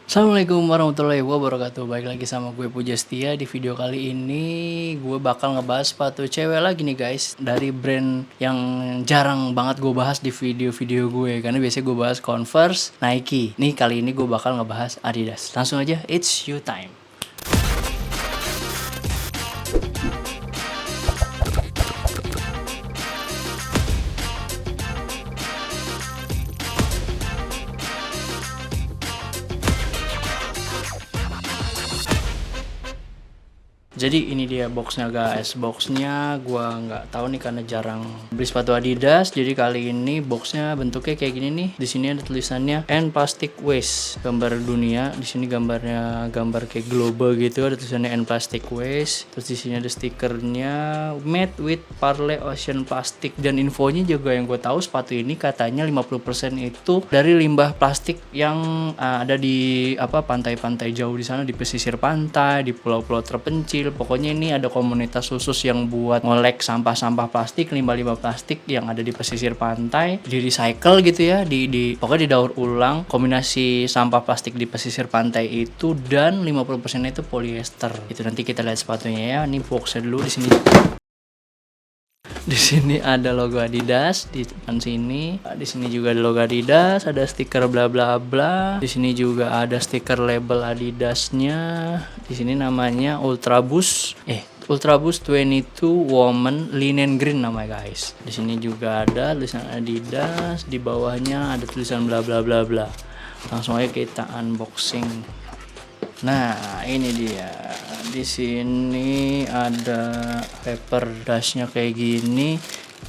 Assalamualaikum warahmatullahi wabarakatuh. Balik lagi sama gue Puja Setia. Di video kali ini gue bakal ngebahas sepatu cewek lagi nih guys, dari brand yang jarang banget gue bahas di video-video gue, karena biasanya gue bahas Converse, Nike. Nih kali ini gue bakal ngebahas Adidas. Langsung aja, it's you time. Jadi ini dia boxnya guys. Boxnya gua nggak tahu nih karena jarang beli sepatu Adidas. Jadi kali ini boxnya bentuknya kayak gini nih. Di sini ada tulisannya N Plastic Waste, gambar dunia. Di sini gambarnya gambar kayak global gitu. Ada tulisannya N Plastic Waste. Terus di sini ada stikernya Made with Parle Ocean Plastic. Dan infonya juga yang gue tahu sepatu ini katanya 50% itu dari limbah plastik yang ada di pantai-pantai jauh di sana, di pesisir pantai, di pulau-pulau terpencil. Pokoknya ini ada komunitas khusus yang buat ngolek sampah-sampah plastik, limbah-limbah plastik yang ada di pesisir pantai, di recycle gitu ya, pokoknya didaur ulang kombinasi sampah plastik di pesisir pantai itu, dan 50% itu polyester. Itu nanti kita lihat sepatunya ya. Ini boxnya dulu di sini. Di sini ada logo Adidas di depan sini. Di sini juga ada logo Adidas, ada stiker bla bla bla. Di sini juga ada stiker label Adidasnya. Di sini namanya Ultraboost 22 Woman Linen Green namanya guys. Di sini juga ada tulisan Adidas, di bawahnya ada tulisan bla bla bla bla. Langsung aja kita unboxing. Nah, ini dia. Di sini ada paper dashnya kayak gini.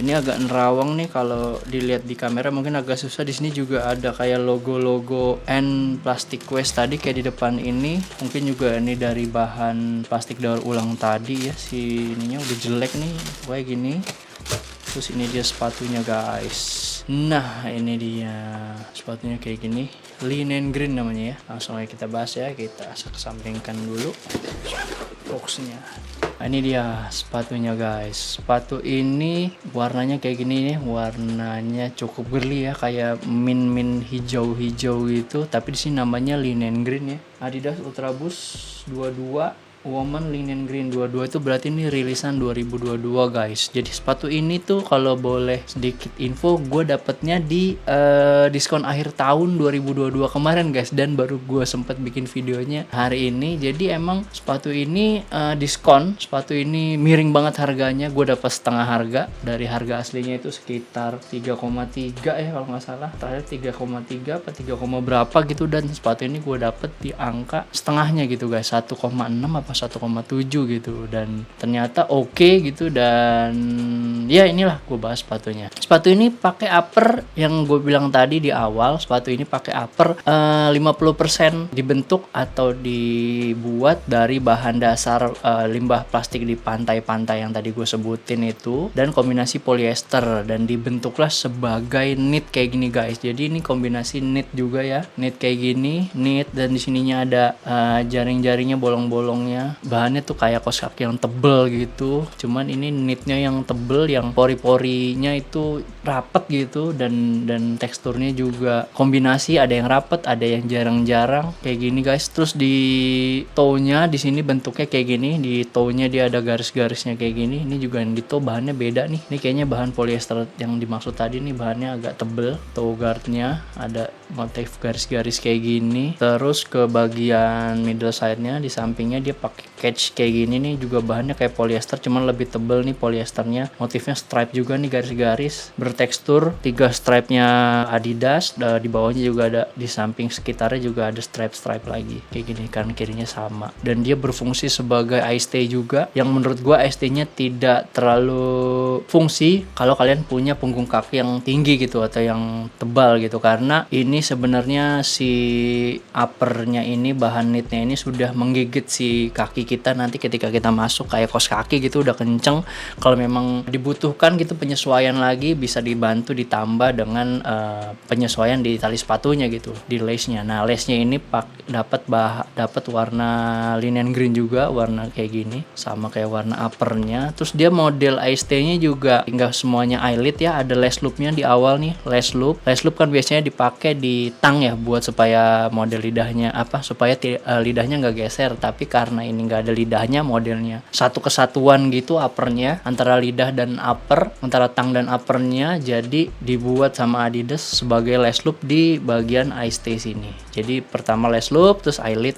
Ini agak nerawang nih kalau dilihat di kamera, mungkin agak susah. Di sini juga ada kayak logo-logo N Plastic Waste tadi kayak di depan ini. Mungkin juga ini dari bahan plastik daur ulang tadi ya. Si ininya udah jelek nih, kayak gini. Terus ini dia sepatunya guys. Nah, ini dia sepatunya kayak gini, linen green namanya ya. Langsung aja kita bahas ya. Kita kesampingkan dulu boxnya. Nah, ini dia sepatunya guys. Sepatu ini warnanya kayak gini nih. Warnanya cukup girly ya, kayak mint hijau-hijau gitu. Tapi di sini namanya linen green ya. Adidas Ultraboost 22 Woman Linen Green 22 itu berarti ini rilisan 2022 guys. Jadi sepatu ini tuh kalau boleh sedikit info, gue dapetnya di diskon akhir tahun 2022 kemarin guys. Dan baru gue sempet bikin videonya hari ini. Jadi emang sepatu ini diskon. Sepatu ini miring banget harganya. Gue dapet setengah harga. Dari harga aslinya itu sekitar 3,3 ya kalau nggak salah. Terakhir 3,3 apa 3, berapa gitu. Dan sepatu ini gue dapet di angka setengahnya gitu guys, 1,6 apa 1,7 gitu. Dan ternyata oke gitu. Dan ya inilah gue bahas sepatunya. Sepatu ini pakai upper yang gue bilang tadi di awal. Sepatu ini pakai upper 50% dibentuk atau dibuat dari bahan dasar limbah plastik di pantai-pantai yang tadi gue sebutin itu, dan kombinasi polyester, dan dibentuklah sebagai knit kayak gini guys. Jadi ini kombinasi knit juga ya, knit kayak gini, knit, dan di sininya ada jaring-jaringnya, bolong-bolongnya. Bahannya tuh kayak kaos kaki yang tebel gitu, cuman ini knitnya yang tebel, yang pori-porinya itu rapet gitu, dan teksturnya juga kombinasi, ada yang rapet, ada yang jarang-jarang kayak gini guys. Terus di toe-nya di sini bentuknya kayak gini, di toe-nya dia ada garis-garisnya kayak gini. Ini juga yang di toe bahannya beda nih. Ini kayaknya bahan polyester yang dimaksud tadi nih, bahannya agak tebel. Toe guard-nya ada motif garis-garis kayak gini. Terus ke bagian middle side-nya di sampingnya dia pakai catch kayak gini nih, juga bahannya kayak polyester cuman lebih tebel nih polyesternya. Motifnya stripe juga nih, garis-garis bertekstur. 3 stripe-nya Adidas, di bawahnya juga ada, di samping sekitarnya juga ada stripe-stripe lagi kayak gini, kanan kirinya sama. Dan dia berfungsi sebagai eye stay juga, yang menurut gua eye stay-nya tidak terlalu fungsi kalau kalian punya punggung kaki yang tinggi gitu atau yang tebal gitu, karena ini sebenarnya si uppernya ini, bahan knitnya ini sudah menggigit si kaki kita nanti ketika kita masuk, kayak kaos kaki gitu udah kenceng. Kalau memang dibutuhkan gitu penyesuaian lagi, bisa dibantu ditambah dengan penyesuaian di tali sepatunya gitu, di lace-nya. Nah, lace-nya ini dapat warna linen green juga, warna kayak gini sama kayak warna uppernya. Terus dia model eye stay-nya juga enggak semuanya eyelid ya, ada lace loop-nya di awal nih. Lace loop kan biasanya dipakai di tang ya, buat supaya model lidahnya supaya lidahnya nggak geser. Tapi karena ini nggak ada lidahnya, modelnya satu kesatuan gitu uppernya, antara lidah dan upper, antara tang dan uppernya, jadi dibuat sama Adidas sebagai lace loop di bagian eye stay sini. Jadi pertama lace loop, terus eyelid.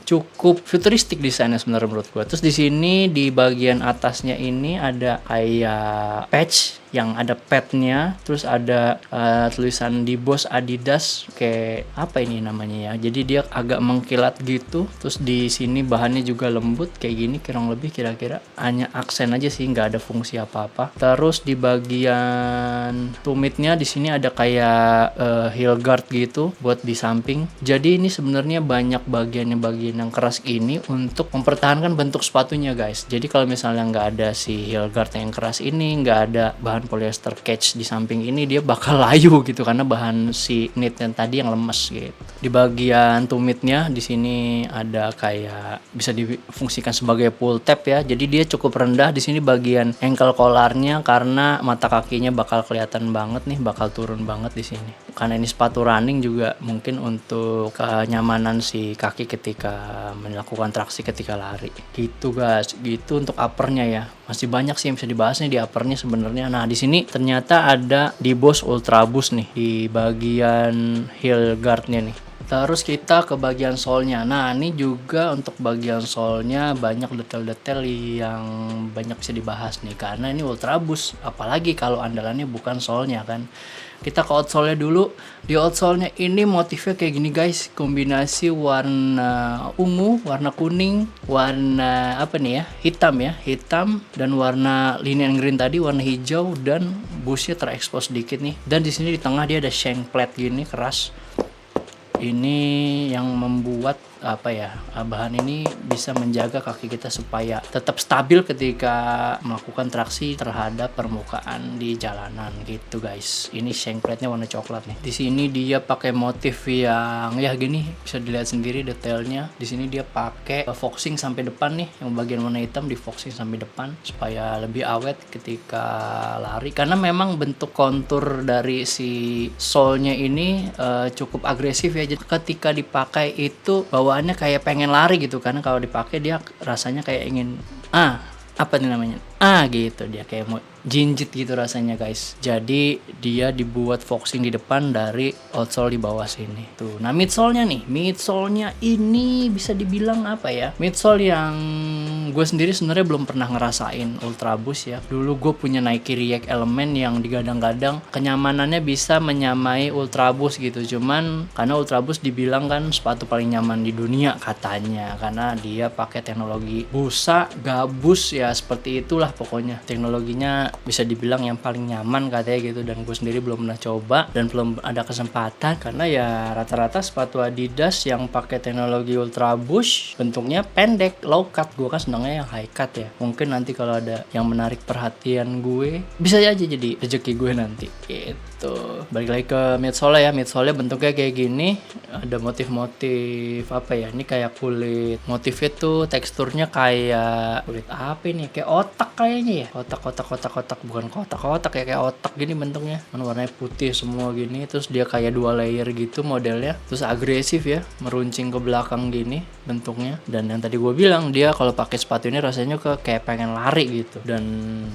Cukup futuristik desainnya sebenarnya menurut gua. Terus di sini di bagian atasnya ini ada kayak patch yang ada padnya, terus ada tulisan di Boss Adidas, kayak apa ini namanya ya, jadi dia agak mengkilat gitu. Terus di sini bahannya juga lembut kayak gini, kurang lebih kira-kira hanya aksen aja sih, nggak ada fungsi apa-apa. Terus di bagian tumitnya di sini ada kayak heel guard gitu buat di samping. Jadi ini sebenarnya banyak bagian yang keras ini untuk mempertahankan bentuk sepatunya guys. Jadi kalau misalnya nggak ada si heel guard yang keras ini, nggak ada bahan polyester catch di samping ini, dia bakal layu gitu karena bahan si knitnya tadi yang lemes gitu. Di bagian tumitnya di sini ada kayak bisa difungsikan sebagai pull tab ya. Jadi dia cukup rendah di sini bagian ankle collarnya, karena mata kakinya bakal kelihatan banget nih, bakal turun banget di sini. Karena ini sepatu running juga, mungkin untuk kenyamanan si kaki ketika melakukan traksi ketika lari. Gitu guys, gitu untuk uppernya ya. Masih banyak sih yang bisa dibahas nih di uppernya sebenarnya. Nah di sini ternyata ada di Boss Ultra Boost nih di bagian heel guardnya nih. Terus kita ke bagian solnya. Nah ini juga untuk bagian solnya banyak detail-detail yang banyak bisa dibahas nih, karena ini Ultra Boost. Apalagi kalau andalannya bukan solnya kan. Kita ke outsole-nya dulu. Di outsole-nya ini motifnya kayak gini guys, kombinasi warna ungu, warna kuning, warna hitam dan warna linen green tadi, warna hijau, dan busnya terekspos sedikit nih. Dan di sini di tengah dia ada shank plate gini keras. Ini yang membuat bahan ini bisa menjaga kaki kita supaya tetap stabil ketika melakukan traksi terhadap permukaan di jalanan gitu guys. Ini shank plate-nya warna coklat nih. Di sini dia pakai motif yang ya gini, bisa dilihat sendiri detailnya. Di sini dia pakai foxing sampai depan nih, yang bagian warna hitam di foxing sampai depan supaya lebih awet ketika lari. Karena memang bentuk kontur dari si sole-nya ini cukup agresif ya. Jadi ketika dipakai itu bawaannya kayak pengen lari gitu, karena kalau dipakai dia rasanya kayak ingin gitu, dia kayak mau jinjit gitu rasanya guys. Jadi dia dibuat foxing di depan dari outsole di bawah sini tuh. Nah midsole-nya ini bisa dibilang midsole yang gue sendiri sebenarnya belum pernah ngerasain Ultra Boost ya. Dulu gue punya Nike React Element yang digadang-gadang kenyamanannya bisa menyamai Ultra Boost gitu. Cuman karena Ultra Boost dibilang kan sepatu paling nyaman di dunia katanya, karena dia pakai teknologi busa gabus ya, seperti itulah pokoknya. Teknologinya bisa dibilang yang paling nyaman katanya gitu, dan gue sendiri belum pernah coba dan belum ada kesempatan, karena ya rata-rata sepatu Adidas yang pakai teknologi Ultra Boost bentuknya pendek, low cut. Gue kan senangnya yang high cut ya. Mungkin nanti kalau ada yang menarik perhatian gue, bisa aja jadi rezeki gue nanti gitu. Balik lagi ke midsole ya. Midsole bentuknya kayak gini, ada motif-motif ini kayak kulit. Motifnya tuh teksturnya kayak kulit apa ini, kayak otak kayaknya ya, kotak bukan kotak ya, kayak otak gini bentuknya, warnanya putih semua gini. Terus dia kayak 2 layer gitu modelnya, terus agresif ya, meruncing ke belakang gini bentuknya. Dan yang tadi gue bilang, dia kalau pakai sepatu ini rasanya kayak pengen lari gitu, dan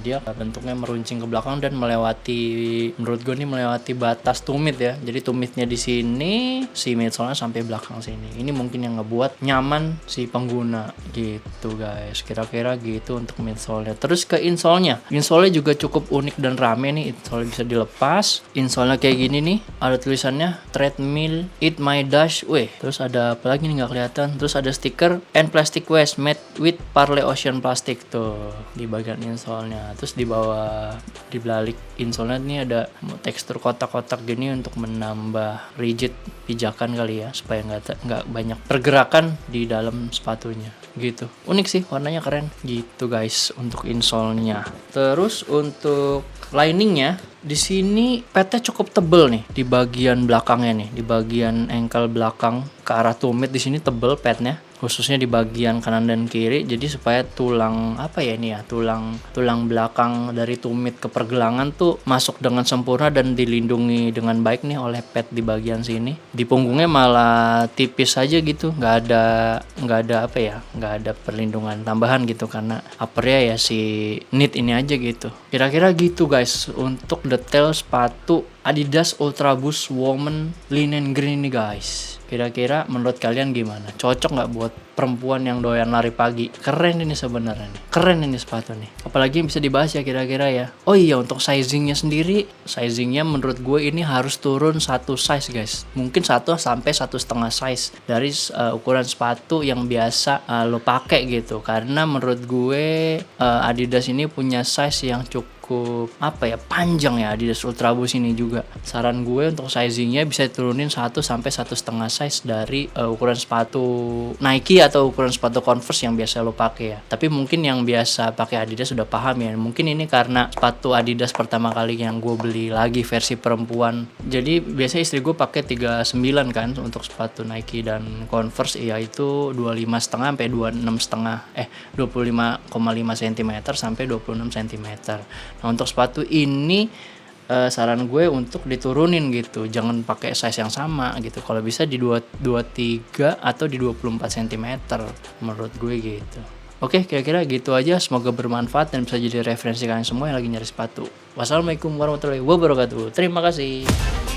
dia bentuknya meruncing ke belakang dan menurut gue nih melewati batas tumit ya. Jadi tumitnya di sini, si midsole-nya sampai belakang sini. Ini mungkin yang ngebuat nyaman si pengguna gitu guys. Kira-kira gitu untuk midsole-nya. Terus ke insole-nya. Insole-nya juga cukup unik dan rame nih. Insole bisa dilepas. Insole-nya kayak gini nih. Ada tulisannya treadmill Eat My Dash. Terus ada apa lagi nih nggak kelihatan. Terus ada stiker and plastic waste made with Parley Ocean plastic tuh di bagian insole-nya. Terus di bawah, di balik insole-nya ini ada tekstur kotak-kotak gini untuk menambah rigid pijakan kali ya, supaya nggak banyak pergerakan di dalam sepatunya gitu. Unik sih, warnanya keren gitu guys untuk insole-nya. Terus untuk liningnya di sini padnya cukup tebel nih di bagian belakangnya nih, di bagian ankle belakang ke arah tumit di sini tebel padnya. khususnya di bagian kanan dan kiri, jadi supaya tulang apa ya ini ya, tulang belakang dari tumit ke pergelangan tuh masuk dengan sempurna dan dilindungi dengan baik nih oleh pad di bagian sini. Di punggungnya malah tipis aja gitu, nggak ada apa ya, nggak ada perlindungan tambahan gitu, karena uppernya ya si knit ini aja gitu. Kira-kira gitu guys untuk detail sepatu Adidas Ultra Boost Woman Linen Green ini guys. Kira-kira menurut kalian gimana? Cocok nggak buat perempuan yang doyan lari pagi? Keren ini sebenarnya nih. Keren ini sepatu nih. Apalagi yang bisa dibahas ya kira-kira ya. Oh iya, untuk sizingnya sendiri, sizingnya menurut gue ini harus turun 1 size guys. Mungkin 1 sampai 1,5 size dari ukuran sepatu yang biasa lo pakai gitu. Karena menurut gue Adidas ini punya size yang cukup apa ya, panjang ya Adidas Ultra Boost ini juga. Saran gue untuk sizingnya bisa turunin 1 sampai 1,5 size dari ukuran sepatu Nike atau ukuran sepatu Converse yang biasa lo pakai ya. Tapi mungkin yang biasa pakai Adidas sudah paham ya. Mungkin ini karena sepatu Adidas pertama kali yang gue beli lagi versi perempuan. Jadi biasa istri gue pakai 39 kan untuk sepatu Nike dan Converse, yaitu 25,5 sampai 25,5 cm sampai 26 cm. Nah, untuk sepatu ini saran gue untuk diturunin gitu, jangan pakai size yang sama gitu. Kalau bisa di 23 atau di 24 cm menurut gue gitu. Oke, kira-kira gitu aja. Semoga bermanfaat dan bisa jadi referensi kalian semua yang lagi nyari sepatu. Wassalamualaikum warahmatullahi wabarakatuh. Terima kasih.